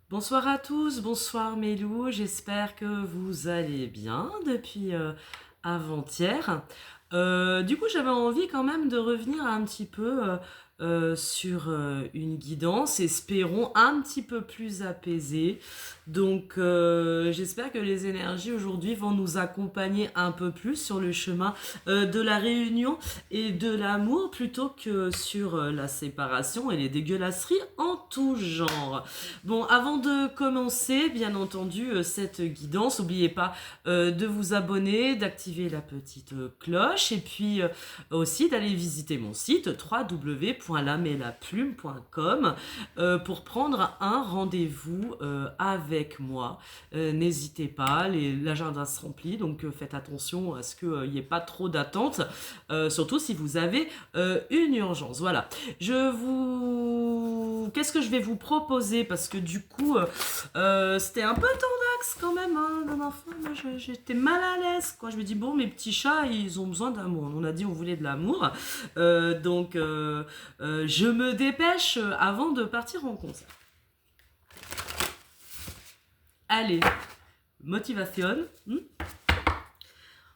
Bonsoir à tous, bonsoir mes loups, j'espère que vous allez bien depuis avant-hier. Du coup, j'avais envie quand même de revenir un petit peu sur une guidance, espérons un petit peu plus apaisée. Donc, j'espère que les énergies aujourd'hui vont nous accompagner un peu plus sur le chemin de la réunion et de l'amour plutôt que sur la séparation et les dégueulasseries en tout genre. Bon, avant de commencer, bien entendu, cette guidance, n'oubliez pas de vous abonner, d'activer la petite cloche et puis aussi d'aller visiter mon site www.lamelaplume.com pour prendre un rendez-vous avec moi. N'hésitez pas, l'agenda se remplit, donc faites attention à ce qu'il n'y ait pas trop d'attentes, surtout si vous avez une urgence. Voilà. Qu'est-ce que je vais vous proposer? Parce que du coup, c'était un peu tendax quand même, hein, la dernière fois. Moi, j'étais mal à l'aise, quoi. Je me dis, bon, mes petits chats, ils ont besoin d'amour. On a dit on voulait de l'amour. Je me dépêche avant de partir en concert. Allez, motivation.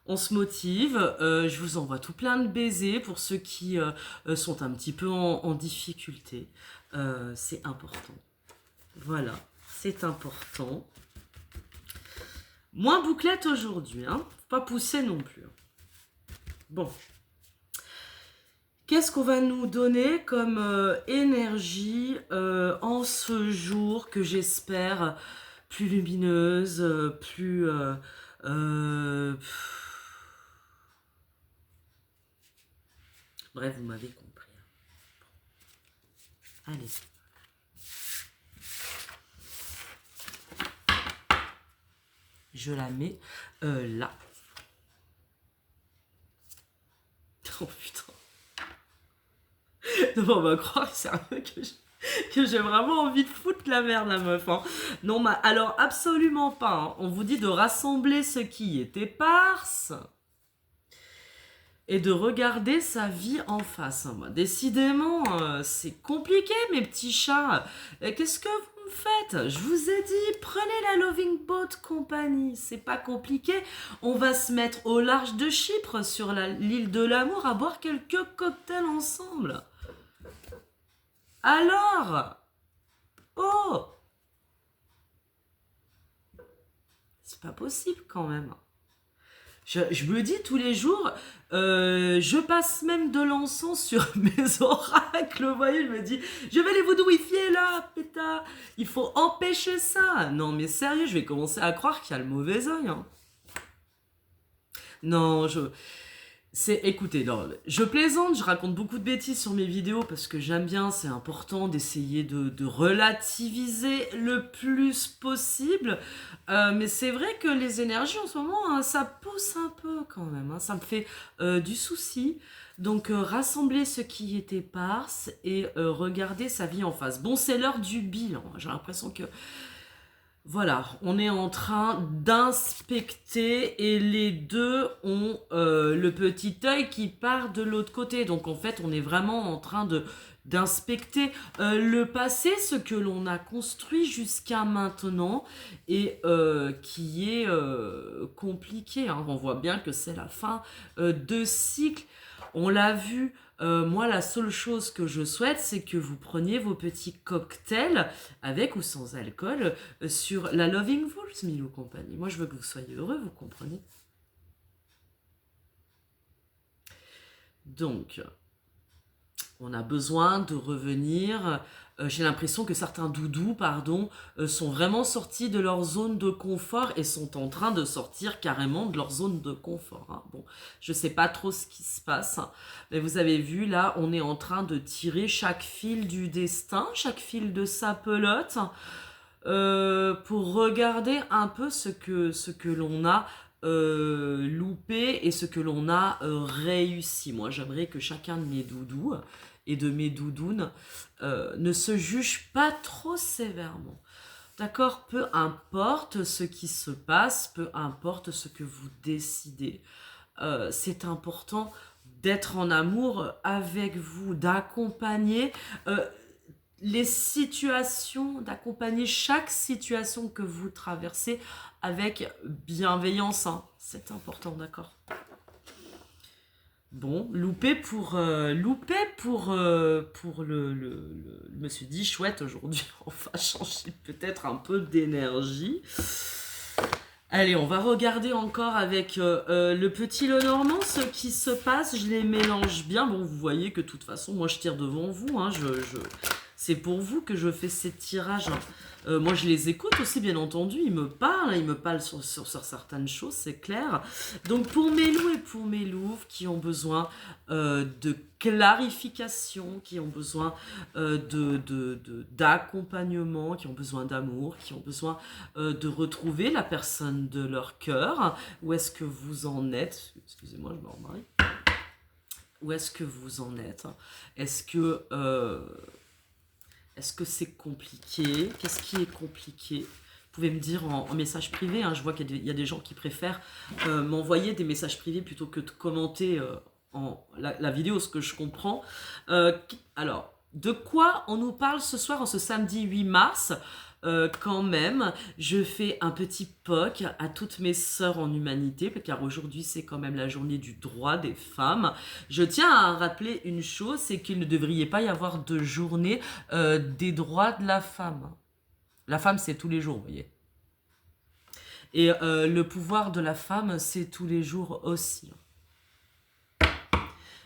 On se motive, je vous envoie tout plein de baisers pour ceux qui sont un petit peu en difficulté. C'est important. Voilà, c'est important. Moins bouclette aujourd'hui, hein. Faut pas pousser non plus. Bon. Qu'est-ce qu'on va nous donner comme énergie en ce jour que j'espère plus lumineuse, plus... Bref, vous m'avez compris. Allez. Je la mets là. Oh putain. Non, on va croire que c'est un peu que j'ai vraiment envie de foutre la merde, la meuf. Hein. Non, alors absolument pas. Hein. On vous dit de rassembler ce qui est éparse et de regarder sa vie en face. Hein. Décidément, c'est compliqué, mes petits chats. Qu'est-ce que vous me faites? Je vous ai dit, prenez la Loving Boat Company. C'est pas compliqué. On va se mettre au large de Chypre, sur l'île de l'amour, à boire quelques cocktails ensemble. Alors? Oh! C'est pas possible quand même. Je me dis tous les jours, je passe même de l'encens sur mes oracles, vous voyez, je me dis, je vais les voodooifier là, pétard, il faut empêcher ça. Non mais sérieux, je vais commencer à croire qu'il y a le mauvais œil. Hein. Non, écoutez, non, je plaisante, je raconte beaucoup de bêtises sur mes vidéos parce que j'aime bien, c'est important d'essayer de relativiser le plus possible. Mais c'est vrai que les énergies en ce moment, hein, ça pousse un peu quand même. Hein, ça me fait du souci. Donc, rassembler ce qui est éparse et regarder sa vie en face. Bon, c'est l'heure du bilan. J'ai l'impression que voilà, on est en train d'inspecter et les deux ont le petit œil qui part de l'autre côté. Donc en fait, on est vraiment en train d'inspecter le passé, ce que l'on a construit jusqu'à maintenant et qui est compliqué. Hein. On voit bien que c'est la fin de cycle. On l'a vu. Moi, la seule chose que je souhaite, c'est que vous preniez vos petits cocktails avec ou sans alcool sur la Loving Wolves, Milou compagnie. Moi, je veux que vous soyez heureux, vous comprenez? Donc, on a besoin de revenir. J'ai l'impression que certains doudous, sont vraiment sortis de leur zone de confort et sont en train de sortir carrément de leur zone de confort. Hein. Bon, je sais pas trop ce qui se passe, hein, mais vous avez vu, là, on est en train de tirer chaque fil du destin, chaque fil de sa pelote, pour regarder un peu ce que l'on a loupé et ce que l'on a réussi. Moi, j'aimerais que chacun de mes doudous et de mes doudounes ne se juge pas trop sévèrement. D'accord? Peu importe ce qui se passe, peu importe ce que vous décidez. C'est important d'être en amour avec vous, d'accompagner. les situations, d'accompagner chaque situation que vous traversez avec bienveillance, hein. C'est important, d'accord? Bon, loupé pour le monsieur dit chouette aujourd'hui. On va changer peut-être un peu d'énergie. Allez, on va regarder encore avec le petit Lenormand ce qui se passe. Je les mélange bien. Bon, vous voyez que de toute façon, moi je tire devant vous. Hein. C'est pour vous que je fais ces tirages. Moi, je les écoute aussi, bien entendu. Ils me parlent sur certaines choses, c'est clair. Donc, pour mes loups et pour mes louves qui ont besoin de clarification, qui ont besoin d'accompagnement, qui ont besoin d'amour, qui ont besoin de retrouver la personne de leur cœur, où est-ce que vous en êtes? Excusez-moi, je me remarie. Où est-ce que vous en êtes? Est-ce que c'est compliqué? Qu'est-ce qui est compliqué? Vous pouvez me dire en message privé, hein. Je vois qu'il y a des gens qui préfèrent m'envoyer des messages privés plutôt que de commenter la vidéo, ce que je comprends. Alors, de quoi on nous parle ce soir, en ce samedi 8 mars? Quand même, je fais un petit POC à toutes mes sœurs en humanité, car aujourd'hui c'est quand même la journée du droit des femmes. Je tiens à rappeler une chose, c'est qu'il ne devrait pas y avoir de journée des droits de la femme. La femme, c'est tous les jours, vous voyez. Et le pouvoir de la femme, c'est tous les jours aussi.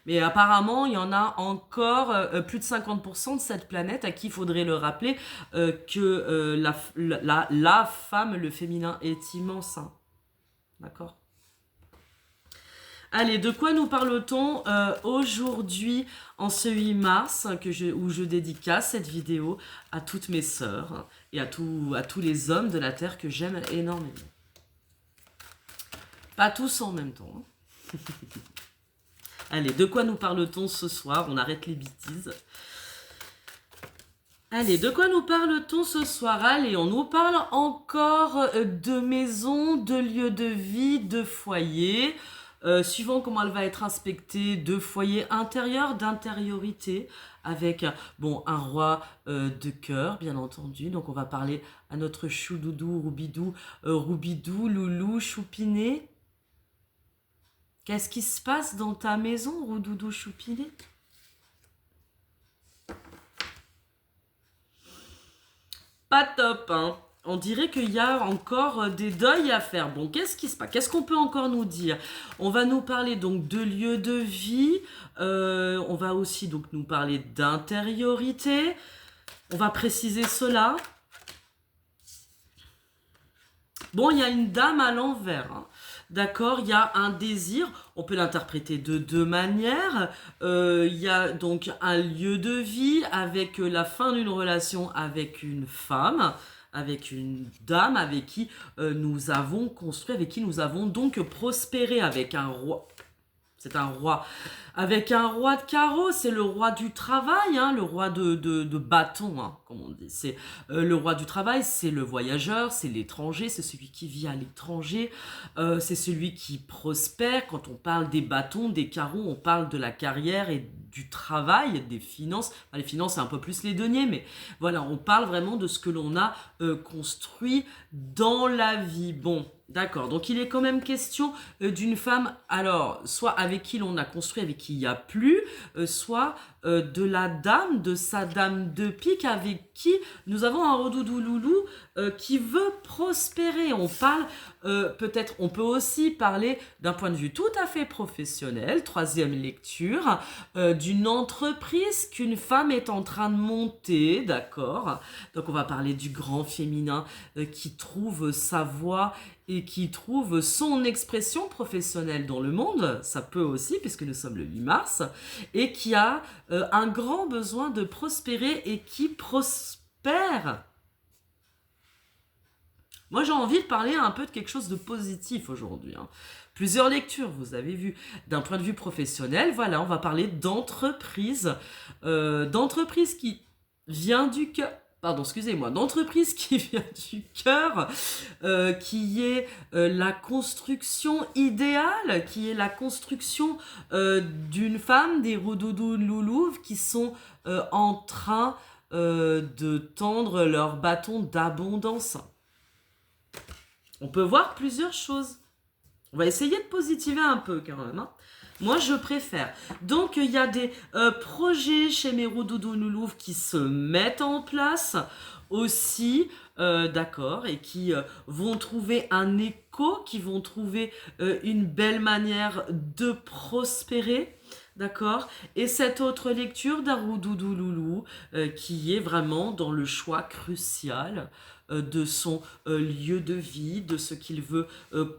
Mais apparemment, il y en a encore plus de 50% de cette planète à qui il faudrait le rappeler que la femme, le féminin, est immense. Hein. D'accord? Allez, de quoi nous parle-t-on aujourd'hui, en ce 8 mars, où je dédicace cette vidéo à toutes mes sœurs et à tous les hommes de la Terre que j'aime énormément. Pas tous en même temps. Hein. Allez, de quoi nous parle-t-on ce soir? On arrête les bêtises. Allez, de quoi nous parle-t-on ce soir? Allez, on nous parle encore de maison, de lieu de vie, de foyer. Suivant comment elle va être inspectée, de foyer intérieur, d'intériorité, avec bon, un roi de cœur, bien entendu. Donc on va parler à notre choudoudou, Roubidou, Loulou, Choupiné. Qu'est-ce qui se passe dans ta maison, Roudoudou Choupiné? Pas top, hein. On dirait qu'il y a encore des deuils à faire. Bon, qu'est-ce qui se passe? Qu'est-ce qu'on peut encore nous dire? On va nous parler donc de lieu de vie. On va aussi donc nous parler d'intériorité. On va préciser cela. Bon, il y a une dame à l'envers, hein. D'accord, il y a un désir, on peut l'interpréter de deux manières. Il y a donc un lieu de vie avec la fin d'une relation avec une femme, avec une dame avec qui nous avons construit, avec qui nous avons donc prospéré, avec un roi. C'est un roi. Avec un roi de carreau, c'est le roi du travail, hein, le roi de bâton, hein, comme on dit. C'est le roi du travail, c'est le voyageur, c'est l'étranger, c'est celui qui vit à l'étranger, c'est celui qui prospère. Quand on parle des bâtons, des carreaux, on parle de la carrière et du travail, des finances. Enfin, les finances, c'est un peu plus les deniers, mais voilà, on parle vraiment de ce que l'on a construit dans la vie. Bon. D'accord, donc il est quand même question d'une femme, alors, soit avec qui l'on a construit, avec qui il n'y a plus, soit de la dame, de sa dame de pique, avec qui nous avons un redoudou loulou qui veut prospérer. On parle, peut-être, on peut aussi parler d'un point de vue tout à fait professionnel, troisième lecture, d'une entreprise qu'une femme est en train de monter, d'accord? Donc on va parler du grand féminin qui trouve sa voie et qui trouve son expression professionnelle dans le monde, ça peut aussi, puisque nous sommes le 8 mars, et qui a un grand besoin de prospérer et qui prospère. Moi, j'ai envie de parler un peu de quelque chose de positif aujourd'hui. Hein. Plusieurs lectures, vous avez vu. D'un point de vue professionnel, voilà, on va parler d'entreprise. D'entreprise qui vient du cœur. Pardon, excusez-moi, d'entreprise qui vient du cœur, qui est la construction idéale, qui est la construction d'une femme, des roudoudous loulouves qui sont en train de tendre leur bâton d'abondance. On peut voir plusieurs choses. On va essayer de positiver un peu quand même, hein. Moi, je préfère. Donc, il y a des projets chez mes Roudoudou Loulouf qui se mettent en place aussi, d'accord, et qui vont trouver un écho, qui vont trouver une belle manière de prospérer. D'accord. Et cette autre lecture d'un Roudoudou Loulou qui est vraiment dans le choix crucial de son lieu de vie, de ce qu'il veut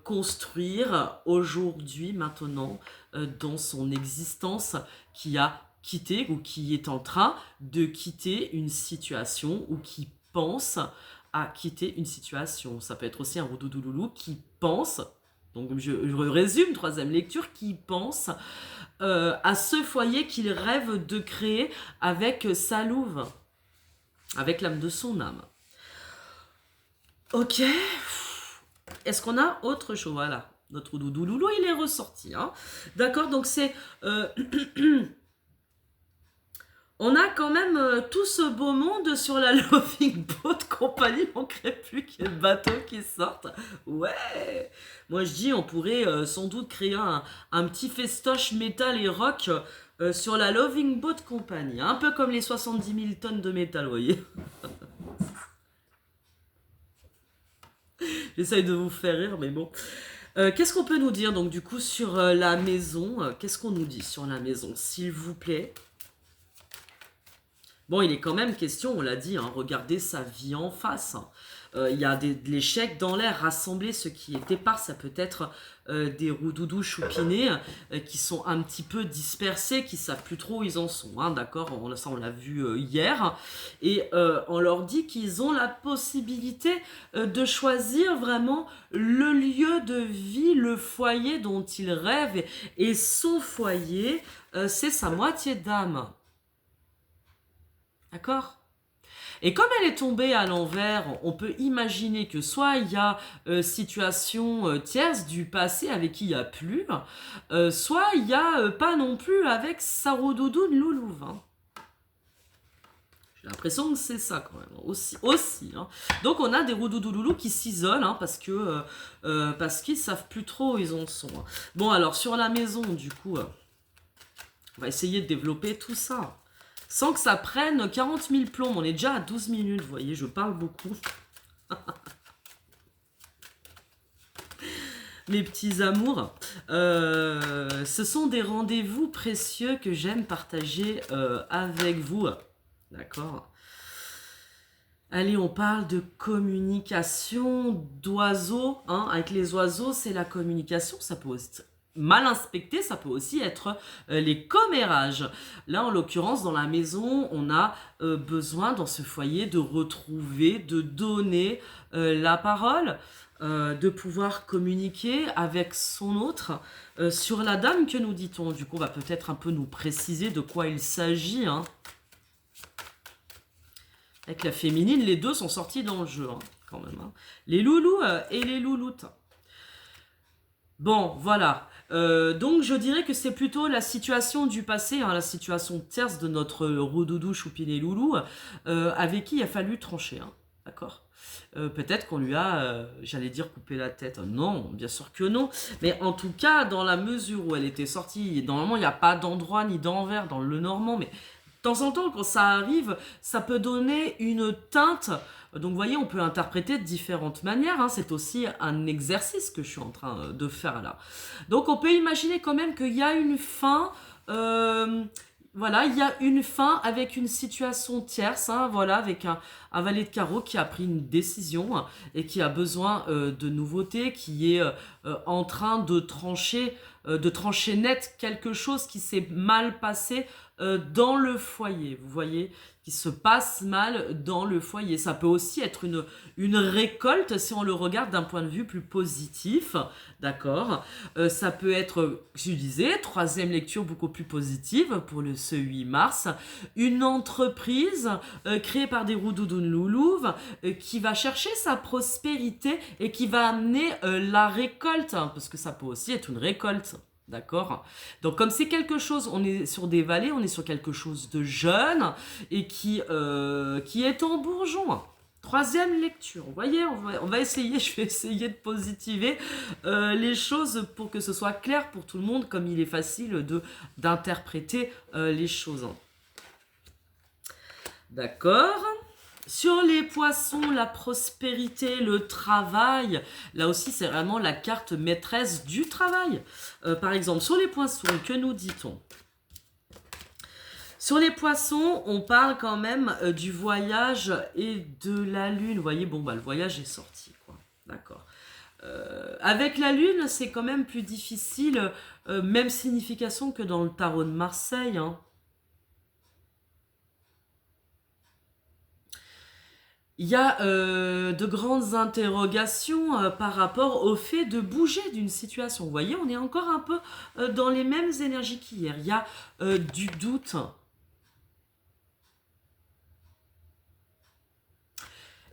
construire aujourd'hui, maintenant, dans son existence, qui a quitté ou qui est en train de quitter une situation ou qui pense à quitter une situation. Ça peut être aussi un Roudoudou Loulou qui pense, donc je résume, troisième lecture, qui pense à ce foyer qu'il rêve de créer avec sa louve, avec l'âme de son âme. Ok. Est-ce qu'on a autre chose? Voilà. Notre doudou loulou, il est ressorti. Hein. D'accord, donc c'est... on a quand même tout ce beau monde sur la Loving Boat Company. Il manquerait plus qu'il y ait le bateau qui sorte. Ouais. Moi, je dis, on pourrait sans doute créer un petit festoche métal et rock sur la Loving Boat Company. Un peu comme les 70 000 tonnes de métal, vous voyez. J'essaye de vous faire rire, mais bon. Qu'est-ce qu'on peut nous dire, donc, du coup, sur la maison? Qu'est-ce qu'on nous dit sur la maison, s'il vous plaît? Bon, il est quand même question, on l'a dit, hein, regardez sa vie en face. Il y a de l'échec dans l'air, rassembler ce qui est épars, ça peut être des roudoudous choupinés qui sont un petit peu dispersés, qui ne savent plus trop où ils en sont, hein, d'accord, ça on l'a vu hier, et on leur dit qu'ils ont la possibilité de choisir vraiment le lieu de vie, le foyer dont ils rêvent, et son foyer, c'est sa moitié d'âme. D'accord ? Et comme elle est tombée à l'envers, on peut imaginer que soit il y a situation tierce du passé avec qui il n'y a plus, soit il n'y a pas non plus avec sa roudoudou de Loulouve. Hein. J'ai l'impression que c'est ça quand même, aussi hein. Donc on a des roudoudou loulous qui s'isolent hein, parce qu'ils savent plus trop où ils en sont. Hein. Bon alors sur la maison du coup, on va essayer de développer tout ça. Sans que ça prenne 40 000 plombs. On est déjà à 12 minutes, vous voyez, je parle beaucoup. Mes petits amours, ce sont des rendez-vous précieux que j'aime partager avec vous. D'accord ? Allez, on parle de communication d'oiseaux. Hein. Avec les oiseaux, c'est la communication. Ça peut aussi... mal inspecté, ça peut aussi être les commérages. Là, en l'occurrence, dans la maison, on a besoin, dans ce foyer, de retrouver, de donner la parole, de pouvoir communiquer avec son autre. Sur la dame, que nous dit-on? Du coup, on va peut-être un peu nous préciser de quoi il s'agit. Hein. Avec la féminine, les deux sont sortis dans le jeu, hein, quand même. Hein. Les loulous et les louloutes. Bon, voilà. Donc je dirais que c'est plutôt la situation du passé, hein, la situation tierce de notre roudoudou choupiné loulou, avec qui il a fallu trancher, hein, d'accord. Peut-être qu'on lui a, j'allais dire couper la tête, non, bien sûr que non, mais en tout cas, dans la mesure où elle était sortie, normalement il n'y a pas d'endroit ni d'envers dans le Normand, mais de temps en temps quand ça arrive, ça peut donner une teinte. Donc vous voyez, on peut interpréter de différentes manières, hein. C'est aussi un exercice que je suis en train de faire là. Donc on peut imaginer quand même qu'il y a une fin, voilà, il y a une fin avec une situation tierce, hein, voilà, avec un valet de carreau qui a pris une décision et qui a besoin de nouveautés, qui est en train de trancher net quelque chose qui s'est mal passé dans le foyer, vous voyez, qui se passe mal dans le foyer. Ça peut aussi être une récolte si on le regarde d'un point de vue plus positif, d'accord. Ça peut être, je disais, troisième lecture beaucoup plus positive pour ce 8 mars, une entreprise créée par des roudoudous loulouves qui va chercher sa prospérité et qui va amener la récolte, hein, parce que ça peut aussi être une récolte. D'accord? Donc comme c'est quelque chose, on est sur des vallées, on est sur quelque chose de jeune et qui est en bourgeon. Troisième lecture, vous voyez, on va essayer, je vais essayer de positiver les choses pour que ce soit clair pour tout le monde, comme il est facile d'interpréter les choses. D'accord? Sur les poissons, la prospérité, le travail, là aussi c'est vraiment la carte maîtresse du travail. Par exemple, sur les poissons, que nous dit-on? Sur les poissons, on parle quand même du voyage et de la lune. Vous voyez, bon, bah, le voyage est sorti, quoi. D'accord. Avec la lune, c'est quand même plus difficile, même signification que dans le tarot de Marseille, hein. Il y a de grandes interrogations par rapport au fait de bouger d'une situation. Vous voyez, on est encore un peu dans les mêmes énergies qu'hier. Il y a du doute.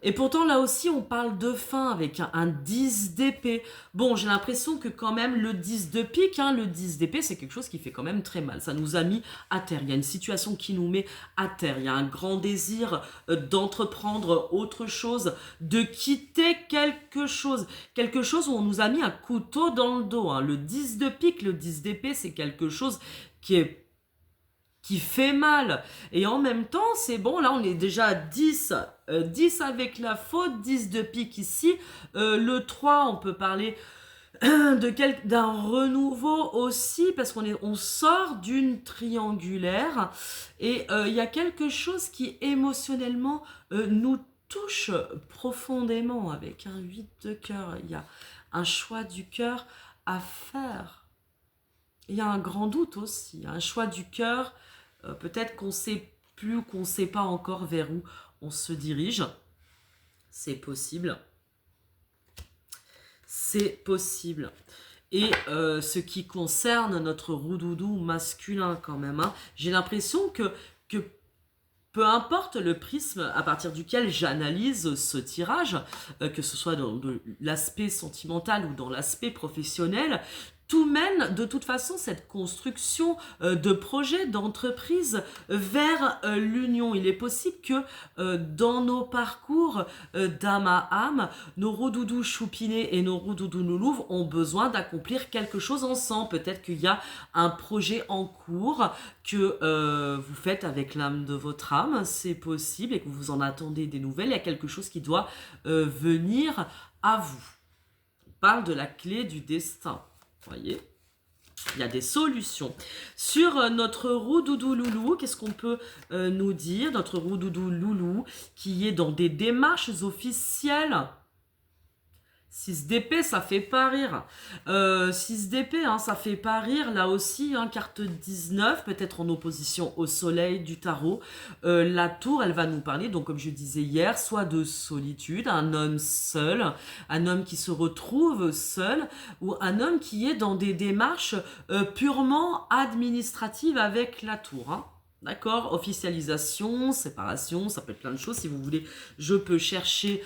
Et pourtant, là aussi, on parle de fin avec un 10 d'épée. Bon, j'ai l'impression que quand même, le 10 de pique, hein, le 10 d'épée, c'est quelque chose qui fait quand même très mal. Ça nous a mis à terre. Il y a une situation qui nous met à terre. Il y a un grand désir d'entreprendre autre chose, de quitter quelque chose. Quelque chose où on nous a mis un couteau dans le dos, hein. Le 10 de pique, le 10 d'épée, c'est quelque chose qui fait mal. Et en même temps, c'est bon, là on est déjà à 10, 10 avec la faute, 10 de pique ici. Le 3, on peut parler d'un renouveau aussi, parce on sort d'une triangulaire. Et il y a quelque chose qui émotionnellement nous touche profondément avec un 8 de cœur. Il y a un choix du cœur à faire. Il y a un grand doute aussi, un choix du cœur. Peut-être qu'on sait plus ou qu'on ne sait pas encore vers où on se dirige. C'est possible. C'est possible. Et ce qui concerne notre roudoudou masculin quand même, hein, j'ai l'impression que peu importe le prisme à partir duquel j'analyse ce tirage, que ce soit dans l'aspect sentimental ou dans l'aspect professionnel, tout mène de toute façon cette construction de projet, d'entreprise vers l'union. Il est possible que dans nos parcours d'âme à âme, nos roudoudous choupinés et nos roudoudous noulouves ont besoin d'accomplir quelque chose ensemble. Peut-être qu'il y a un projet en cours que vous faites avec l'âme de votre âme, c'est possible, et que vous en attendez des nouvelles. Il y a quelque chose qui doit venir à vous. On parle de la clé du destin. Voyez, il y a des solutions. Sur notre roudoudou loulou, qu'est-ce qu'on peut nous dire? Notre roudoudou loulou qui est dans des démarches officielles. 6 d'épée, ça fait pas rire. 6 d'épée, hein, ça fait pas rire. Là aussi, hein, carte 19, peut-être en opposition au soleil du tarot. La tour, elle va nous parler, donc comme je disais hier, soit de solitude, un homme seul, un homme qui se retrouve seul, ou un homme qui est dans des démarches purement administratives avec la tour, hein. D'accord? Officialisation, séparation, ça peut être plein de choses. Si vous voulez, je peux chercher...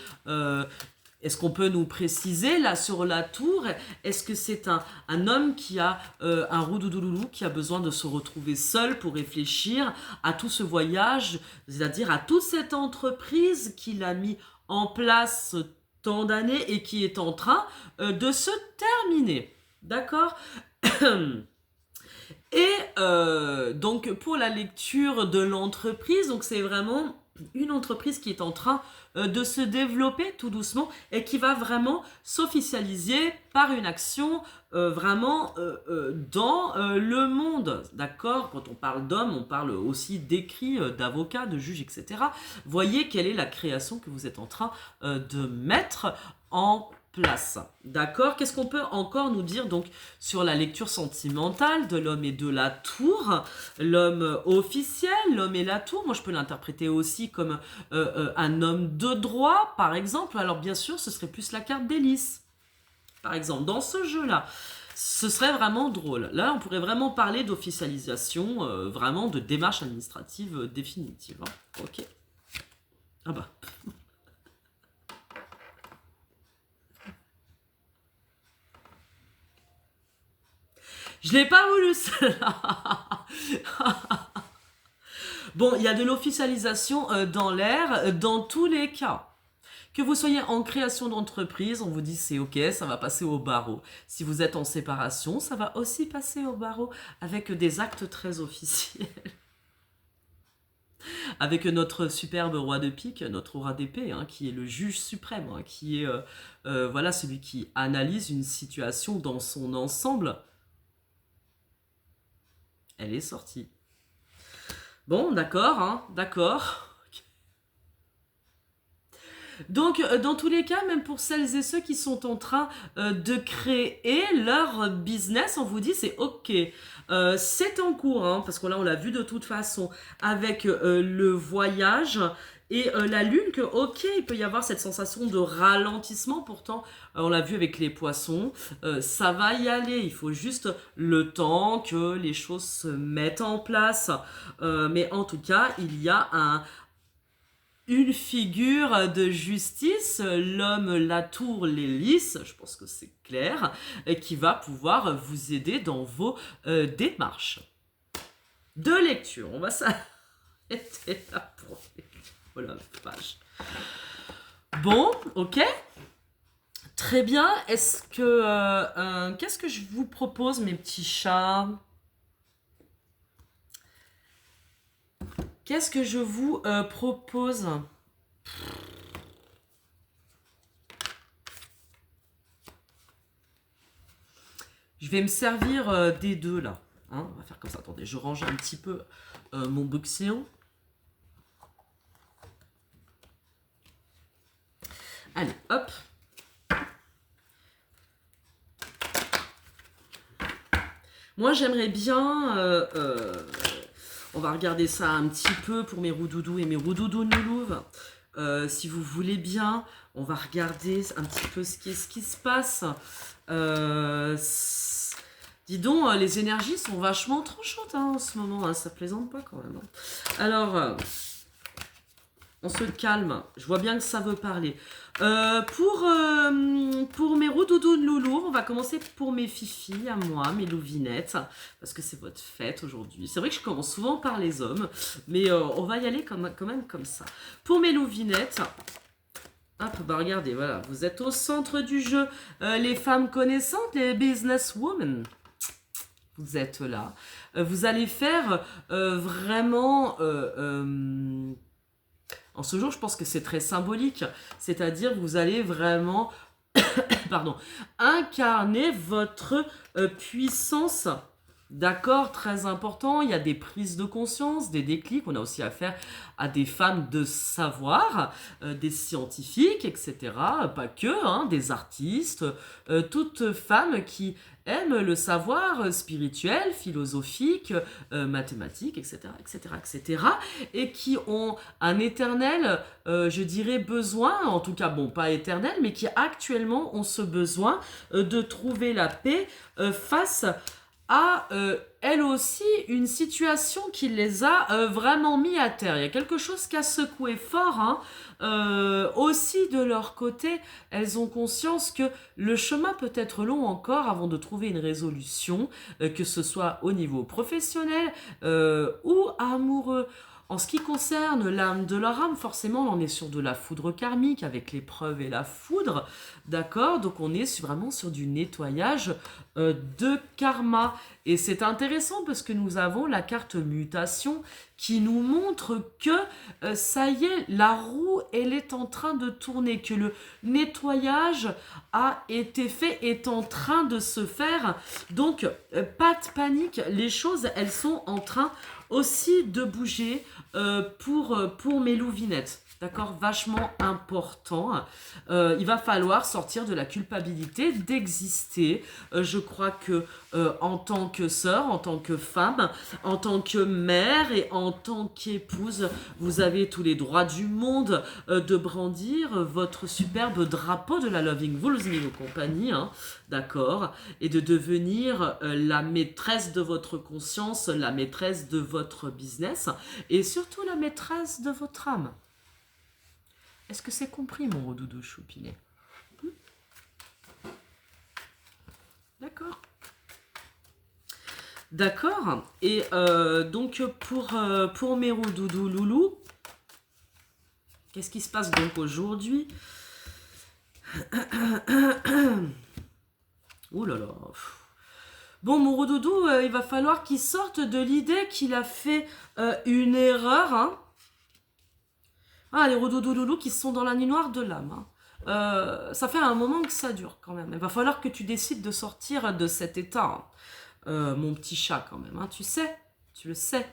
est-ce qu'on peut nous préciser là sur la tour? Est-ce que c'est un homme qui a un roudoudoulou qui a besoin de se retrouver seul pour réfléchir à tout ce voyage, c'est-à-dire à toute cette entreprise qu'il a mis en place tant d'années et qui est en train de se terminer? D'accord? Et donc pour la lecture de l'entreprise, donc c'est vraiment une entreprise qui est en train de se développer tout doucement et qui va vraiment s'officialiser par une action vraiment dans le monde. D'accord? Quand on parle d'hommes, on parle aussi d'écrits, d'avocats, de juges, etc. Voyez quelle est la création que vous êtes en train de mettre en place. D'accord? Qu'est-ce qu'on peut encore nous dire donc sur la lecture sentimentale de l'homme et de la tour? L'homme officiel, l'homme et la tour, moi je peux l'interpréter aussi comme un homme de droit, par exemple. Alors bien sûr, ce serait plus la carte d'hélice. Par exemple, dans ce jeu-là, ce serait vraiment drôle. Là, on pourrait vraiment parler d'officialisation, vraiment de démarche administrative définitive, hein. Ok. Ah bah... Je l'ai pas voulu, celle-là. Bon, il y a de l'officialisation dans l'air, dans tous les cas. Que vous soyez en création d'entreprise, on vous dit c'est ok, ça va passer au barreau. Si vous êtes en séparation, ça va aussi passer au barreau avec des actes très officiels. Avec notre superbe roi de pique, notre roi d'épée, hein, qui est le juge suprême, hein, qui est voilà, celui qui analyse une situation dans son ensemble. Elle est sortie. Bon, d'accord, hein, d'accord. Donc, dans tous les cas, même pour celles et ceux qui sont en train de créer leur business, on vous dit c'est ok. C'est en cours, hein, parce que là, on l'a vu de toute façon avec le voyage et la lune que, ok, il peut y avoir cette sensation de ralentissement. Pourtant, on l'a vu avec les poissons, ça va y aller. Il faut juste le temps que les choses se mettent en place. Mais en tout cas, il y a une figure de justice, l'homme, la tour, l'hélice, je pense que c'est clair, qui va pouvoir vous aider dans vos démarches. De lecture, on va s'arrêter là pour les... Oh la vache. Bon, ok. Très bien. Est-ce que... qu'est-ce que je vous propose, mes petits chats? Qu'est-ce que je vous propose? Je vais me servir des deux là. Hein, on va faire comme ça. Attendez, je range un petit peu mon boxéon. Allez, hop. Moi, j'aimerais bien... on va regarder ça un petit peu pour mes roudoudous et mes roudoudous noulouves. Si vous voulez bien, on va regarder un petit peu ce qui se passe. Dis donc, les énergies sont vachement tranchantes hein, en ce moment. Hein, ça plaisante pas quand même. Hein. Alors, on se calme. Je vois bien que ça veut parler. Pour mes roudoudous de loulou, on va commencer pour mes fifis à moi, mes louvinettes, parce que c'est votre fête aujourd'hui. C'est vrai que je commence souvent par les hommes, mais on va y aller quand même comme ça. Pour mes louvinettes, hop, bah regardez, voilà, vous êtes au centre du jeu. Les femmes connaissantes, les businesswomen, vous êtes là. Vous allez faire vraiment... en ce jour, je pense que c'est très symbolique, c'est-à-dire vous allez vraiment pardon, incarner votre puissance. D'accord, très important, il y a des prises de conscience, des déclics, on a aussi affaire à des femmes de savoir, des scientifiques, etc. Pas que, hein, des artistes, toutes femmes qui aiment le savoir spirituel, philosophique, mathématique, etc., etc., etc., et qui ont un éternel, je dirais, besoin, en tout cas, bon, pas éternel, mais qui actuellement ont ce besoin de trouver la paix face à elle aussi une situation qui les a vraiment mis à terre. Il y a quelque chose qui a secoué fort. Hein. Aussi de leur côté, elles ont conscience que le chemin peut être long encore avant de trouver une résolution, que ce soit au niveau professionnel ou amoureux. En ce qui concerne l'âme de leur âme, forcément, on est sur de la foudre karmique avec l'épreuve et la foudre, d'accord? Donc on est vraiment sur du nettoyage de karma. Et c'est intéressant parce que nous avons la carte mutation qui nous montre que ça y est, la roue, elle est en train de tourner, que le nettoyage a été fait, est en train de se faire. Donc, pas de panique, les choses, elles sont en train aussi de bouger pour mes louvinettes. D'accord, vachement important. Il va falloir sortir de la culpabilité d'exister. Je crois que en tant que sœur, en tant que femme, en tant que mère et en tant qu'épouse, vous avez tous les droits du monde de brandir votre superbe drapeau de la Loving Woolsmith compagnie, hein, d'accord, et de devenir la maîtresse de votre conscience, la maîtresse de votre business et surtout la maîtresse de votre âme. Est-ce que c'est compris, mon redoudou choupinet? D'accord. D'accord. Et donc, pour mes roudoudous loulous, qu'est-ce qui se passe donc aujourd'hui? Ouh là là. Bon, mon roudoudou, il va falloir qu'il sorte de l'idée qu'il a fait une erreur. Hein. Ah, les roudoudous loulous qui sont dans la nuit noire de l'âme. Hein. Ça fait un moment que ça dure quand même. Il va falloir que tu décides de sortir de cet état. Hein. Mon petit chat quand même. Hein. Tu le sais,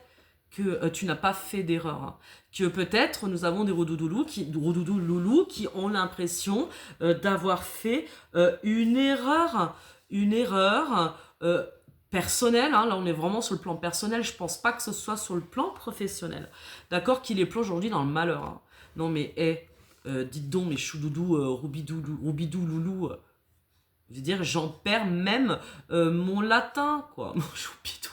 que tu n'as pas fait d'erreur. Hein. Que peut-être nous avons des roudoudous loulous qui ont l'impression d'avoir fait une erreur. Une erreur personnelle. Hein. Là, on est vraiment sur le plan personnel. Je pense pas que ce soit sur le plan professionnel. D'accord, qui les plonge aujourd'hui dans le malheur. Hein. Non mais, dites donc, mes choudoudous, roubidou, loulou. Je veux dire, j'en perds même mon latin, quoi. Mon choupidou.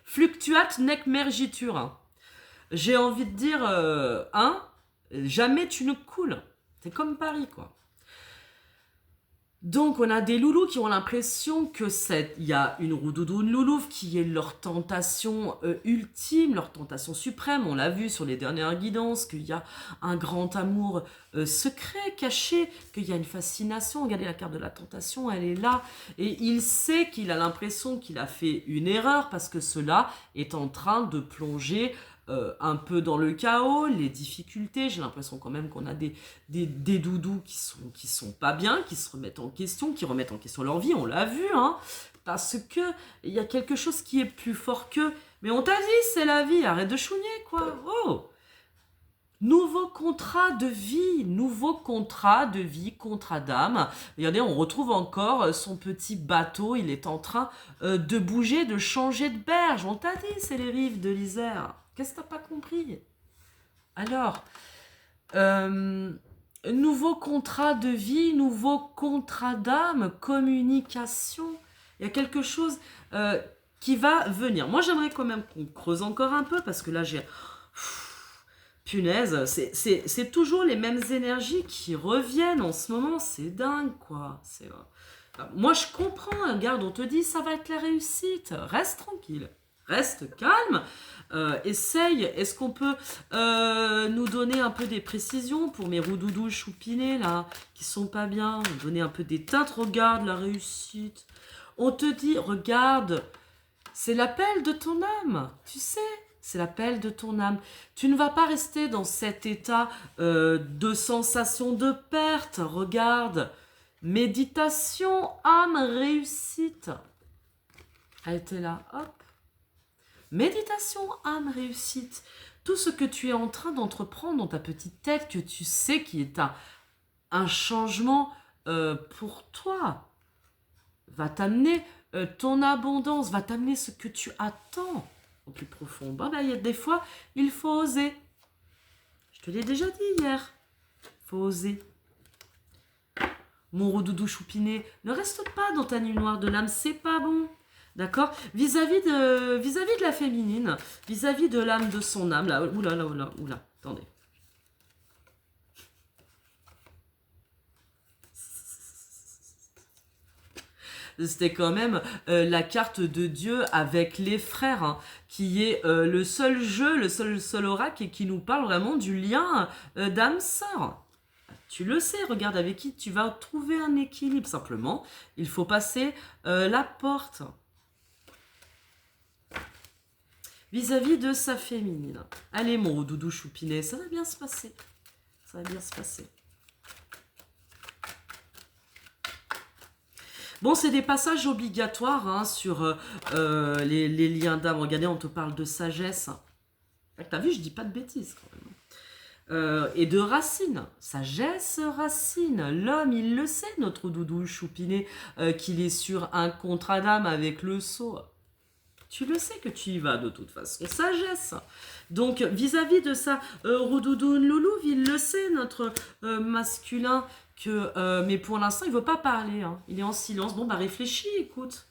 Fluctuate nec mergitur. Hein. J'ai envie de dire, jamais tu ne coules. C'est comme Paris, quoi. Donc, on a des loulous qui ont l'impression que il y a une roudoudoune loulouf qui est leur tentation ultime, leur tentation suprême. On l'a vu sur les dernières guidances, qu'il y a un grand amour secret, caché, qu'il y a une fascination. Regardez la carte de la tentation, elle est là. Et il sait qu'il a l'impression qu'il a fait une erreur parce que cela est en train de plonger un peu dans le chaos, les difficultés. J'ai l'impression quand même qu'on a des doudous qui sont pas bien, qui se remettent en question, qui remettent en question leur vie, on l'a vu, hein, parce que il y a quelque chose qui est plus fort qu'eux. Mais on t'a dit, c'est la vie, arrête de chouigner, quoi. Oh, nouveau contrat de vie, contrat d'âme. Regardez, on retrouve encore son petit bateau, il est en train de bouger, de changer de berge. On t'a dit, c'est les rives de l'Isère. Qu'est-ce que t'as pas compris? Alors, nouveau contrat de vie, nouveau contrat d'âme, communication. Il y a quelque chose qui va venir. Moi, j'aimerais quand même qu'on creuse encore un peu parce que là, j'ai... Punaise, c'est toujours les mêmes énergies qui reviennent en ce moment. C'est dingue, quoi. Moi, je comprends. Regarde, on te dit, ça va être la réussite. Reste tranquille. Reste calme. Essaye. Est-ce qu'on peut nous donner un peu des précisions pour mes roudoudous choupinés, là, qui sont pas bien? Nous donner un peu des teintes. Regarde la réussite. On te dit, regarde, c'est l'appel de ton âme. Tu sais, c'est l'appel de ton âme. Tu ne vas pas rester dans cet état de sensation de perte. Regarde, méditation, âme, réussite. Elle était là, hop. Méditation, âme, réussite. Tout ce que tu es en train d'entreprendre dans ta petite tête, que tu sais qui est un changement pour toi, va t'amener ton abondance, va t'amener ce que tu attends au plus profond. Il y a des fois, il faut oser. Je te l'ai déjà dit hier. Il faut oser. Mon roudoudou choupiné, ne reste pas dans ta nuit noire de l'âme, c'est pas bon. D'accord, vis-à-vis de la féminine, vis-à-vis de l'âme de son âme, là, oula, attendez. C'était quand même la carte de Dieu avec les frères, hein, qui est le seul jeu, le seul oracle, et qui nous parle vraiment du lien d'âme-sœur. Tu le sais, regarde avec qui tu vas trouver un équilibre. Simplement, il faut passer la porte. Vis-à-vis de sa féminine. Allez, mon doudou choupinet, ça va bien se passer. Ça va bien se passer. Bon, c'est des passages obligatoires hein, sur les liens d'âme. Regardez, on te parle de sagesse. T'as vu, je dis pas de bêtises quand même. Et de racine. Sagesse, racine. L'homme, il le sait, notre doudou choupinet, qu'il est sur un contrat d'âme avec le sceau. Tu le sais que tu y vas de toute façon. Sagesse. Donc, vis-à-vis de ça, Roudoudoun Loulouv, il le sait, notre masculin, que, mais pour l'instant, il ne veut pas parler. Hein. Il est en silence. Bon, réfléchis, écoute.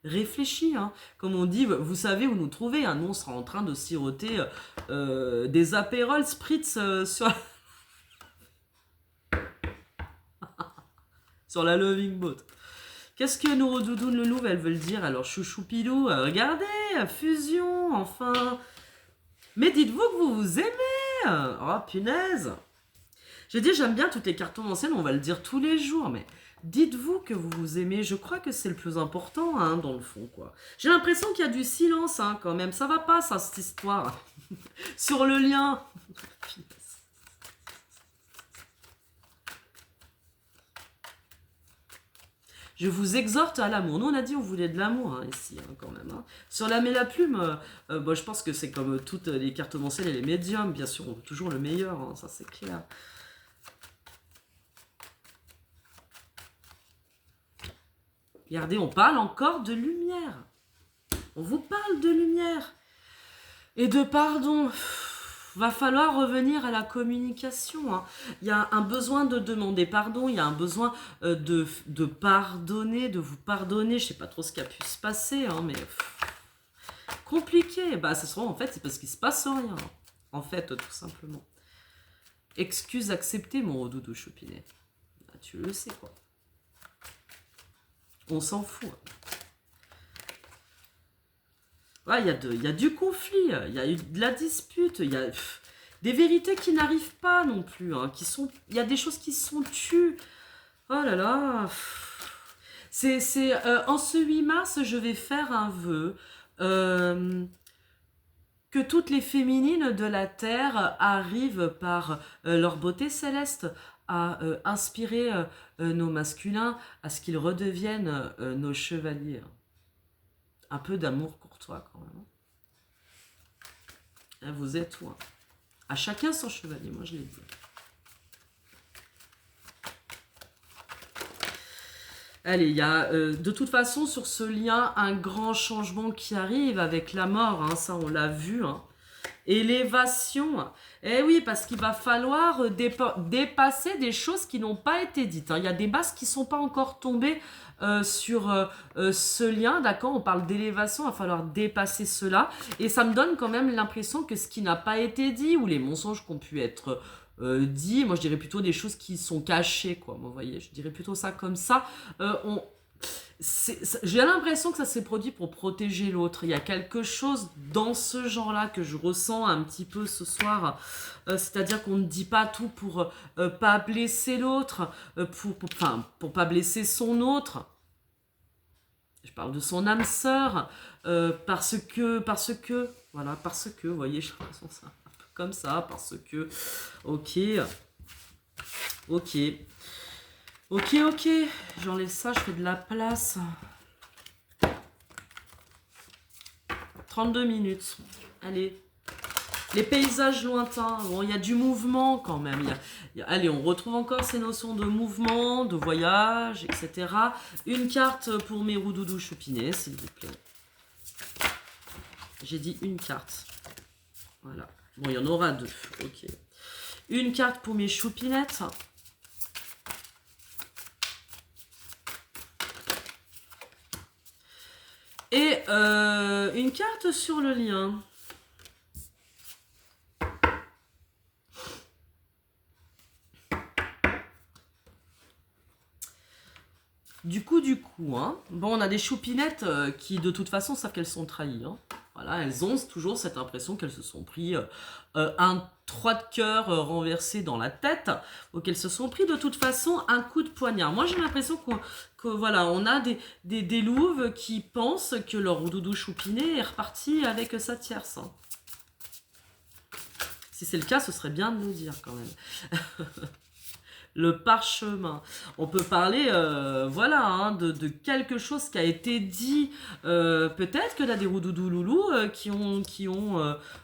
Réfléchis. Hein. Comme on dit, vous savez où nous trouver. Hein. Nous, on sera en train de siroter des apérols spritz sur... sur la Loving Boat. Qu'est-ce que nos doudounes le loup, elles veulent dire? Alors, chouchoupilou, regardez, fusion, enfin. Mais dites-vous que vous vous aimez. Oh, punaise. J'ai dit, j'aime bien toutes les cartons anciennes, on va le dire tous les jours, mais dites-vous que vous vous aimez. Je crois que c'est le plus important, hein, dans le fond, quoi. J'ai l'impression qu'il y a du silence, hein, quand même. Ça va pas, ça, cette histoire. Sur le lien. Je vous exhorte à l'amour. Nous, on a dit on voulait de l'amour, hein, ici, hein, quand même. Hein. Sur la plume, bon, je pense que c'est comme toutes les cartes cartomanciennes et les médiums, bien sûr, on veut toujours le meilleur, hein, ça c'est clair. Regardez, on parle encore de lumière. On vous parle de lumière. Et de pardon. Va falloir revenir à la communication. Hein. Il y a un besoin de demander pardon, il y a un besoin de pardonner, de vous pardonner. Je sais pas trop ce qui a pu se passer, hein, mais compliqué. Bah, en fait, c'est parce qu'il se passe rien. En fait, tout simplement. Excuse acceptée, mon doudou Choupinet. Bah, tu le sais, quoi. On s'en fout. Ouais, il y a du conflit, il y a eu de la dispute, il y a des vérités qui n'arrivent pas non plus. Hein, il y a des choses qui sont tues. Oh là là. En ce 8 mars, je vais faire un vœu que toutes les féminines de la Terre arrivent par leur beauté céleste à inspirer nos masculins, à ce qu'ils redeviennent nos chevaliers. Un peu d'amour courtois quand même. Hein, vous êtes où hein. À chacun son chevalier, moi je l'ai dit. Allez, il y a de toute façon sur ce lien un grand changement qui arrive avec la mort, hein, ça on l'a vu. Hein. Élévation. Eh oui, parce qu'il va falloir dépasser des choses qui n'ont pas été dites. Hein. Il y a des bases qui ne sont pas encore tombées sur ce lien, d'accord? On parle d'élévation, il va falloir dépasser cela. Et ça me donne quand même l'impression que ce qui n'a pas été dit, ou les mensonges qui ont pu être dits, moi je dirais plutôt des choses qui sont cachées, quoi. Vous voyez, je dirais plutôt ça comme ça. J'ai l'impression que ça s'est produit pour protéger l'autre. Il y a quelque chose dans ce genre-là que je ressens un petit peu ce soir. C'est-à-dire qu'on ne dit pas tout pour pas blesser l'autre, pour pas blesser son autre. Je parle de son âme sœur, parce que, voilà, parce que, vous voyez, j'ai l'impression que c'est un peu comme ça, parce que, ok. Ok, j'enlève ça, je fais de la place. 32 minutes. Allez. Les paysages lointains. Bon, il y a du mouvement quand même. Allez, on retrouve encore ces notions de mouvement, de voyage, etc. Une carte pour mes roudoudous choupinets, s'il vous plaît. J'ai dit une carte. Voilà. Bon, il y en aura deux. Ok. Une carte pour mes choupinettes. Et une carte sur le lien. Du coup, hein. Bon, on a des choupinettes qui, de toute façon, savent qu'elles sont trahies. Hein. Voilà, elles ont toujours cette impression qu'elles se sont pris un 3 de cœur renversé dans la tête, ou qu'elles se sont pris de toute façon un coup de poignard. Moi, j'ai l'impression que voilà, on a des louves qui pensent que leur doudou choupinet est reparti avec sa tierce. Hein. Si c'est le cas, ce serait bien de nous dire quand même. Le parchemin. On peut parler, voilà, hein, de quelque chose qui a été dit. Peut-être que là, des roudoudous loulous qui ont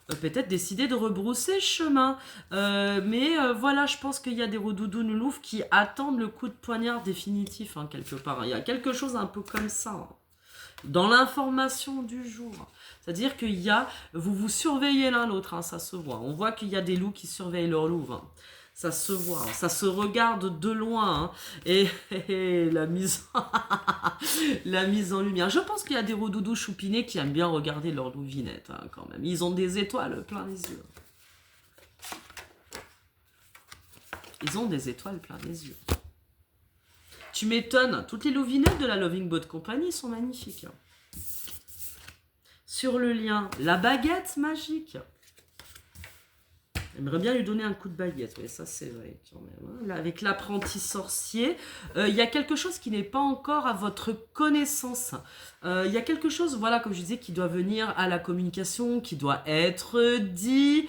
peut-être décidé de rebrousser chemin. Mais voilà, je pense qu'il y a des roudoudous loulous qui attendent le coup de poignard définitif, hein, quelque part. Il y a quelque chose un peu comme ça, hein, dans l'information du jour. C'est-à-dire qu'il y a, vous surveillez l'un l'autre, hein, ça se voit. On voit qu'il y a des loups qui surveillent leurs louves. Hein. Ça se voit, ça se regarde de loin. Hein. Et la mise en lumière. Je pense qu'il y a des roudoudous choupinés qui aiment bien regarder leur louvinette, hein, quand même. Ils ont des étoiles plein les yeux. Ils ont des étoiles plein les yeux. Tu m'étonnes. Toutes les louvinettes de la Loving Boat Company sont magnifiques. Sur le lien, la baguette magique. J'aimerais bien lui donner un coup de baguette, oui, ça c'est vrai quand même. Hein. Là, avec l'apprenti sorcier, il y a quelque chose qui n'est pas encore à votre connaissance. Il y a quelque chose, voilà, comme je disais, qui doit venir à la communication, qui doit être dit.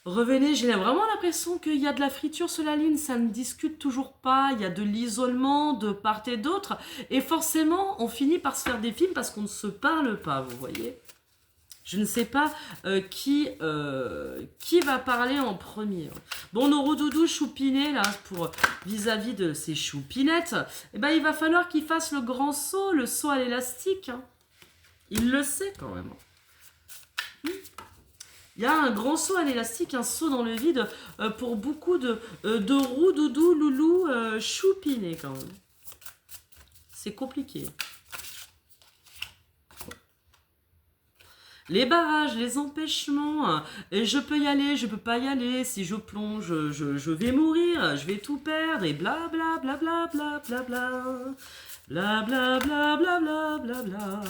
Revenez, j'ai vraiment l'impression qu'il y a de la friture sur la ligne, ça ne discute toujours pas, il y a de l'isolement de part et d'autre. Et forcément, on finit par se faire des films parce qu'on ne se parle pas, vous voyez. Je ne sais pas qui va parler en premier. Bon, nos roudoudous choupinés, là, pour vis-à-vis de ces choupinettes, eh ben, il va falloir qu'ils fassent le grand saut, le saut à l'élastique. Hein. Il le sait quand même. Il y a un grand saut à l'élastique, un saut dans le vide pour beaucoup de roudoudous, loulous, choupinés quand même. C'est compliqué. Les barrages, les empêchements, et je peux y aller, je peux pas y aller, si je plonge, je vais mourir, je vais tout perdre, et bla bla bla bla bla bla bla. Bla bla bla bla bla bla bla.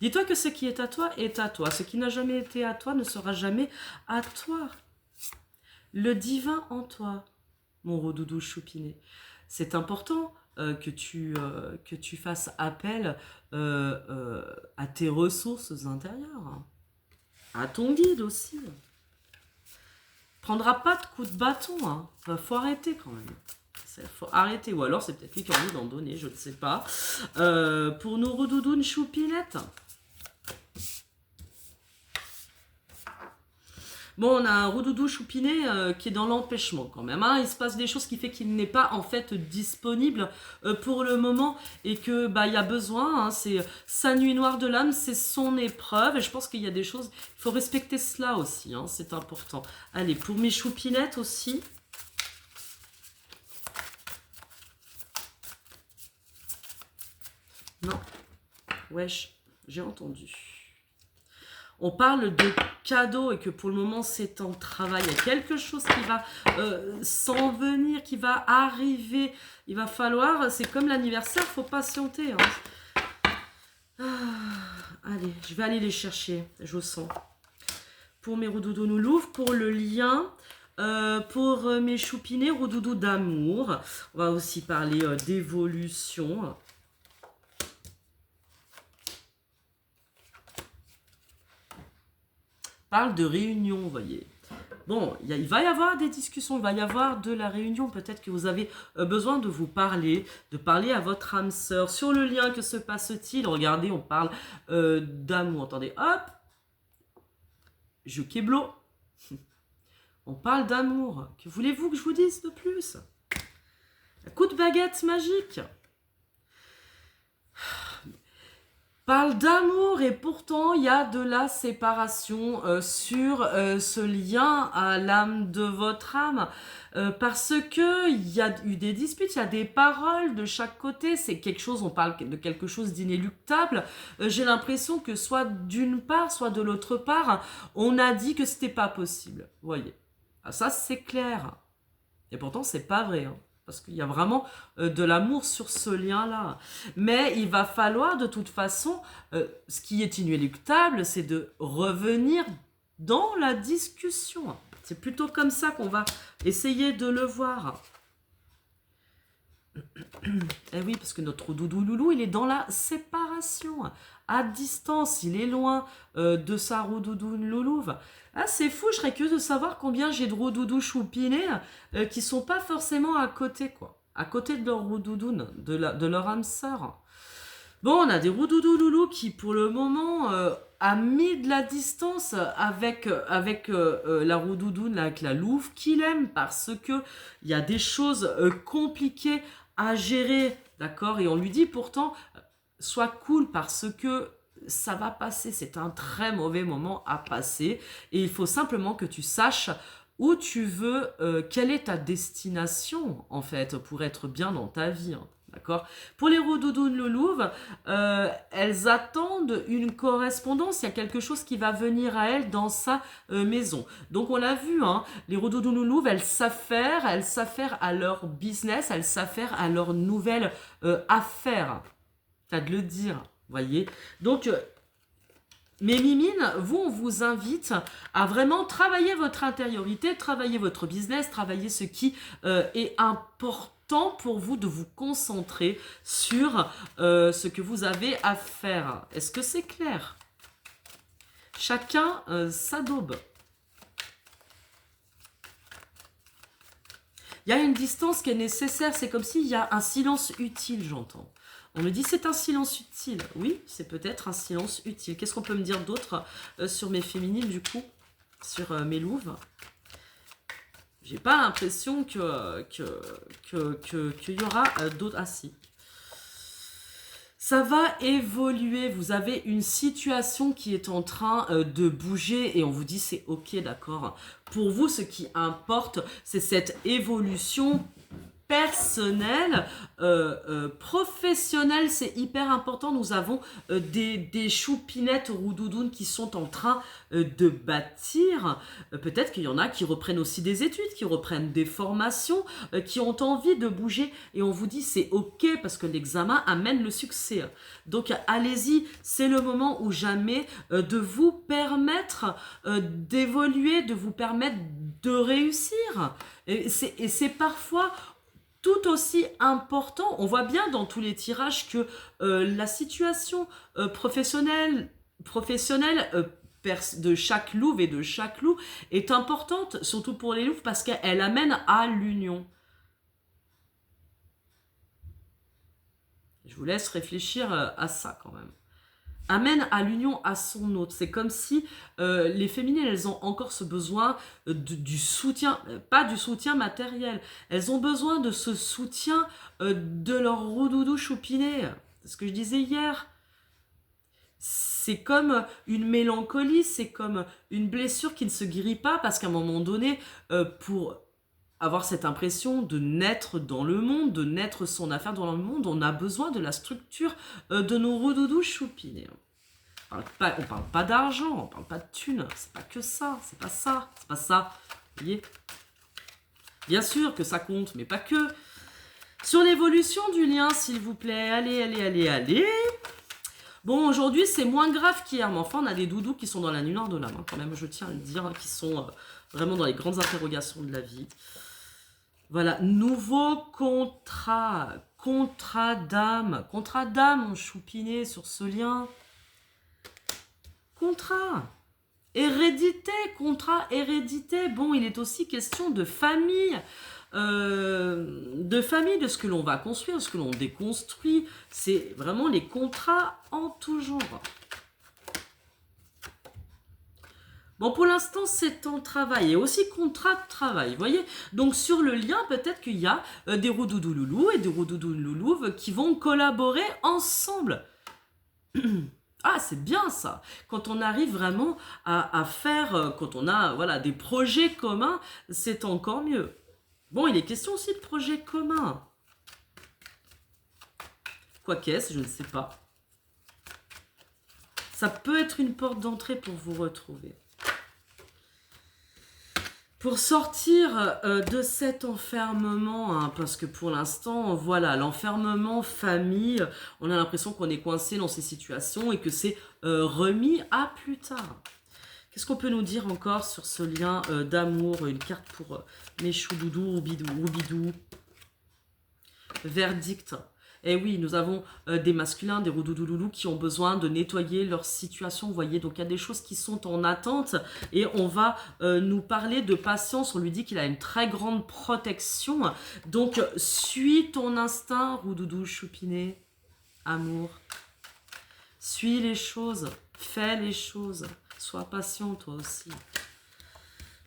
Dis-toi que ce qui est à toi est à toi. Ce qui n'a jamais été à toi ne sera jamais à toi. Le divin en toi, mon roudoudou choupiné. C'est important que tu fasses appel à tes ressources intérieures. À ton guide aussi. Prendra pas de coups de bâton. Hein. Faut arrêter quand même. Faut arrêter. Ou alors c'est peut-être lui qui a envie d'en donner, je ne sais pas. Pour nos roudoudounes choupinettes. Bon, on a un roudoudou choupiné qui est dans l'empêchement quand même. Hein. Il se passe des choses qui fait qu'il n'est pas en fait disponible pour le moment et que bah il y a besoin. Hein. C'est sa nuit noire de l'âme, c'est son épreuve. Et je pense qu'il y a des choses, il faut respecter cela aussi. Hein. C'est important. Allez, pour mes choupinettes aussi. Non. Wesh, j'ai entendu. On parle de cadeaux et que pour le moment c'est en travail. Il y a quelque chose qui va s'en venir, qui va arriver. Il va falloir, c'est comme l'anniversaire, il faut patienter. Hein. Allez, je vais aller les chercher, je sens. Pour mes roudoudous noulouf, pour le lien, pour mes choupinés, roudoudous d'amour. On va aussi parler d'évolution. Parle de réunion, vous voyez. Bon, il va y avoir des discussions, il va y avoir de la réunion. Peut-être que vous avez besoin de vous parler, de parler à votre âme sœur. Sur le lien, que se passe-t-il? Regardez, on parle d'amour. Attendez, hop. Je kéblo. On parle d'amour. Que voulez-vous que je vous dise de plus? Un coup de baguette magique. Parle d'amour et pourtant il y a de la séparation sur ce lien à l'âme de votre âme parce que il y a eu des disputes, il y a des paroles de chaque côté, c'est quelque chose, on parle de quelque chose d'inéluctable. J'ai l'impression que soit d'une part, soit de l'autre part, on a dit que c'était pas possible. Vous voyez, ça c'est clair et pourtant c'est pas vrai. Hein. Parce qu'il y a vraiment de l'amour sur ce lien-là. Mais il va falloir de toute façon, ce qui est inéluctable, c'est de revenir dans la discussion. C'est plutôt comme ça qu'on va essayer de le voir. Eh oui, parce que notre doudou loulou, il est dans la séparation. À distance, il est loin de sa roudoudou loulouve. Ah, c'est fou, je serais curieuse de savoir combien j'ai de roudoudou choupinés qui sont pas forcément à côté, quoi. À côté de leur roudoudou, de leur âme sœur. Bon, on a des roudoudou loulous qui, pour le moment, a mis de la distance avec la roudoudou, avec la louve qu'il aime, parce que il y a des choses compliquées à gérer, d'accord? Et on lui dit pourtant, sois cool parce que ça va passer, c'est un très mauvais moment à passer et il faut simplement que tu saches où tu veux, quelle est ta destination en fait pour être bien dans ta vie, hein, D'accord? Pour les roudoudounes loulouves, elles attendent une correspondance. Il y a quelque chose qui va venir à elles dans sa maison. Donc on l'a vu, hein, les roudoudounes loulouves, elles savent faire à leur business, elles savent faire à leur nouvelle affaire. T'as de le dire, voyez. Donc mes mimines, vous, on vous invite à vraiment travailler votre intériorité, travailler votre business, travailler ce qui est important pour vous, de vous concentrer sur ce que vous avez à faire. Est-ce que c'est clair? Chacun sa daube. Il y a une distance qui est nécessaire, c'est comme s'il y a un silence utile, j'entends. On me dit c'est un silence utile. Oui, c'est peut-être un silence utile. Qu'est-ce qu'on peut me dire d'autre sur mes féminines, du coup? Sur mes louves? J'ai pas l'impression qu'il y aura d'autres... Ah si. Ça va évoluer. Vous avez une situation qui est en train de bouger et on vous dit c'est ok, d'accord. Pour vous, ce qui importe, c'est cette évolution personnel, professionnel, c'est hyper important. Nous avons des choupinettes roudoudounes qui sont en train de bâtir. Peut-être qu'il y en a qui reprennent aussi des études, qui reprennent des formations, qui ont envie de bouger. Et on vous dit c'est ok parce que l'examen amène le succès. Donc allez-y, c'est le moment ou jamais de vous permettre d'évoluer, de vous permettre de réussir. Et c'est parfois tout aussi important. On voit bien dans tous les tirages que la situation professionnelle de chaque louve et de chaque loup est importante, surtout pour les louves, parce qu'elle amène à l'union. Je vous laisse réfléchir à ça quand même. Amène à l'union à son autre. C'est comme si les féminines, elles ont encore ce besoin du soutien, pas du soutien matériel. Elles ont besoin de ce soutien de leur roudoudou choupiné. C'est ce que je disais hier. C'est comme une mélancolie, c'est comme une blessure qui ne se guérit pas parce qu'à un moment donné, pour avoir cette impression de naître dans le monde, de naître son affaire dans le monde, on a besoin de la structure de nos roudoudous choupinés. On parle pas d'argent, on parle pas de thunes, c'est pas que ça, c'est pas ça, vous voyez? Bien sûr que ça compte, mais pas que. Sur l'évolution du lien, s'il vous plaît, allez. Bon, aujourd'hui, c'est moins grave qu'hier, mais enfin, on a des doudous qui sont dans la nuit noire de l'âme, quand même, je tiens à le dire, qui sont vraiment dans les grandes interrogations de la vie. Voilà, nouveau contrat d'âme, mon choupiné sur ce lien. Contrat, hérédité. Bon, il est aussi question de famille, de ce que l'on va construire, de ce que l'on déconstruit. C'est vraiment les contrats en tout genre. Bon, pour l'instant, c'est en travail et aussi contrat de travail, vous voyez. Donc, sur le lien, peut-être qu'il y a des roudoudous loulous et des roudoudous loulouves qui vont collaborer ensemble. Ah, c'est bien ça. Quand on arrive vraiment à faire, quand on a voilà, des projets communs, c'est encore mieux. Bon, il est question aussi de projets communs. Quoi qu'est-ce, je ne sais pas. Ça peut être une porte d'entrée pour vous retrouver. Pour sortir de cet enfermement, hein, parce que pour l'instant, voilà, l'enfermement famille, on a l'impression qu'on est coincé dans ces situations et que c'est remis à plus tard. Qu'est-ce qu'on peut nous dire encore sur ce lien d'amour? Une carte pour mes choudoudous, roubidou. Verdict. Et oui, nous avons des masculins, des roudoudoulous qui ont besoin de nettoyer leur situation, vous voyez. Donc, il y a des choses qui sont en attente et on va nous parler de patience. On lui dit qu'il a une très grande protection. Donc, suis ton instinct, roudoudou choupiné, amour. Suis les choses, fais les choses. Sois patient, toi aussi.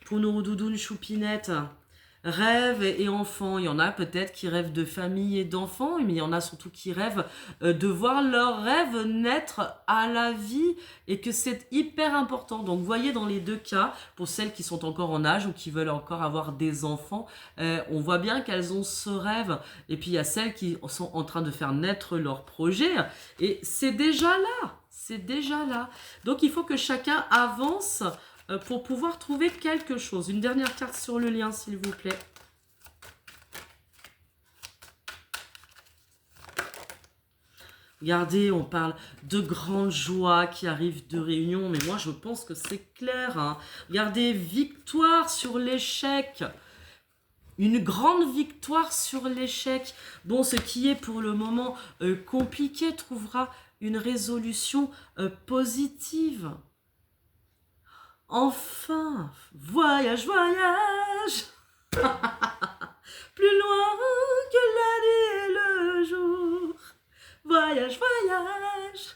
Pour nos roudoudounes choupinettes, rêve et enfant. Il y en a peut-être qui rêvent de famille et d'enfants, mais il y en a surtout qui rêvent de voir leurs rêves naître à la vie et que c'est hyper important. Donc, voyez dans les deux cas, pour celles qui sont encore en âge ou qui veulent encore avoir des enfants, on voit bien qu'elles ont ce rêve. Et puis, il y a celles qui sont en train de faire naître leur projet et c'est déjà là. C'est déjà là. Donc, il faut que chacun avance pour pouvoir trouver quelque chose. Une dernière carte sur le lien, s'il vous plaît. Regardez, on parle de grandes joies qui arrivent de réunion, mais moi je pense que c'est clair. Hein. Regardez, victoire sur l'échec. Une grande victoire sur l'échec. Bon, ce qui est pour le moment compliqué trouvera une résolution positive. Enfin, voyage, voyage, plus loin que la nuit et le jour. Voyage, voyage.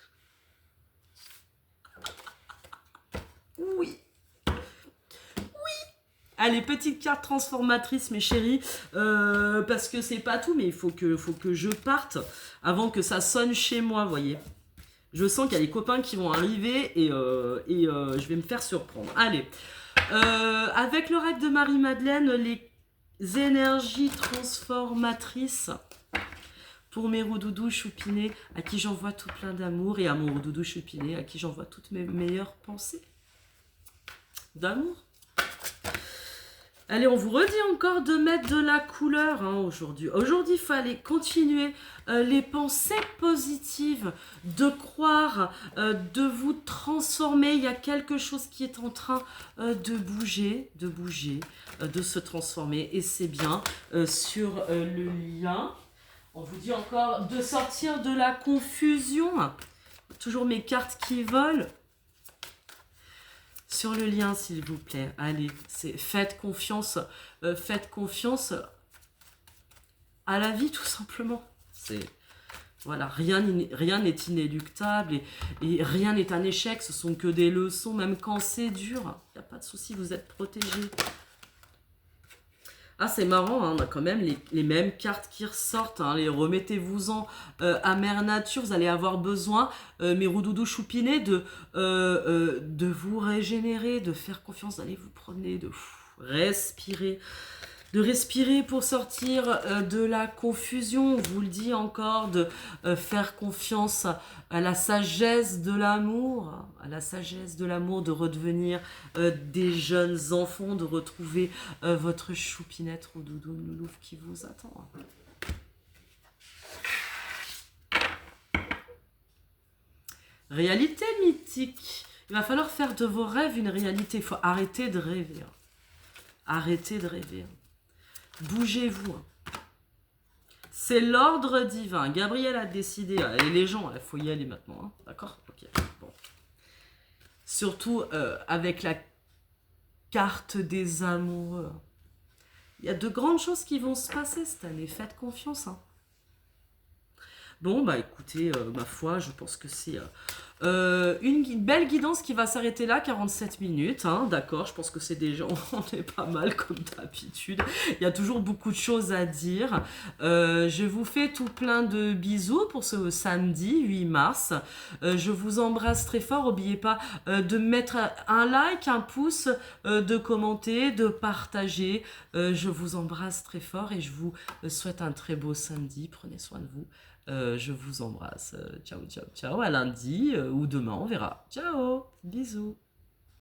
Oui. Allez, petite carte transformatrice, mes chéris, parce que c'est pas tout, mais il faut que je parte avant que ça sonne chez moi, voyez. Je sens qu'il y a les copains qui vont arriver et je vais me faire surprendre. Allez, avec l'oracle de Marie-Madeleine, les énergies transformatrices pour mes roudoudous choupinés à qui j'envoie tout plein d'amour et à mon roudoudou choupiné à qui j'envoie toutes mes meilleures pensées d'amour. Allez, on vous redit encore de mettre de la couleur hein, aujourd'hui. Aujourd'hui, il fallait continuer les pensées positives, de croire, de vous transformer. Il y a quelque chose qui est en train de bouger, de se transformer. Et c'est bien sur le lien. On vous dit encore de sortir de la confusion. Toujours mes cartes qui volent. Sur le lien, s'il vous plaît. Allez, faites confiance à la vie, tout simplement. Voilà, rien n'est inéluctable et rien n'est un échec. Ce sont que des leçons, même quand c'est dur. Il n'y a pas de souci, vous êtes protégés. Ah, c'est marrant, hein, on a quand même les mêmes cartes qui ressortent. Hein, les remettez-vous-en à Mère Nature. Vous allez avoir besoin, mes roudoudous choupinés, de vous régénérer, de faire confiance, d'aller vous promener, de respirer. De respirer pour sortir de la confusion, on vous le dit encore, de faire confiance à la sagesse de l'amour, de redevenir des jeunes enfants, de retrouver votre choupinette ou doudou loulouf qui vous attend. Réalité mythique. Il va falloir faire de vos rêves une réalité. Il faut arrêter de rêver. Arrêtez de rêver. Bougez-vous. C'est l'ordre divin. Gabriel a décidé. Et les gens, il faut y aller maintenant. Hein. D'accord? Ok. Bon. Surtout avec la carte des amoureux. Il y a de grandes choses qui vont se passer cette année. Faites confiance. Hein. Bon, bah écoutez, ma foi, je pense que c'est une belle guidance qui va s'arrêter là, 47 minutes, hein, d'accord, je pense que c'est déjà, on est pas mal comme d'habitude, il y a toujours beaucoup de choses à dire. Je vous fais tout plein de bisous pour ce samedi 8 mars, je vous embrasse très fort, n'oubliez pas de mettre un like, un pouce, de commenter, de partager, je vous embrasse très fort et je vous souhaite un très beau samedi, prenez soin de vous. Je vous embrasse. Ciao, ciao, ciao. À lundi ou demain, on verra. Ciao. Bisous.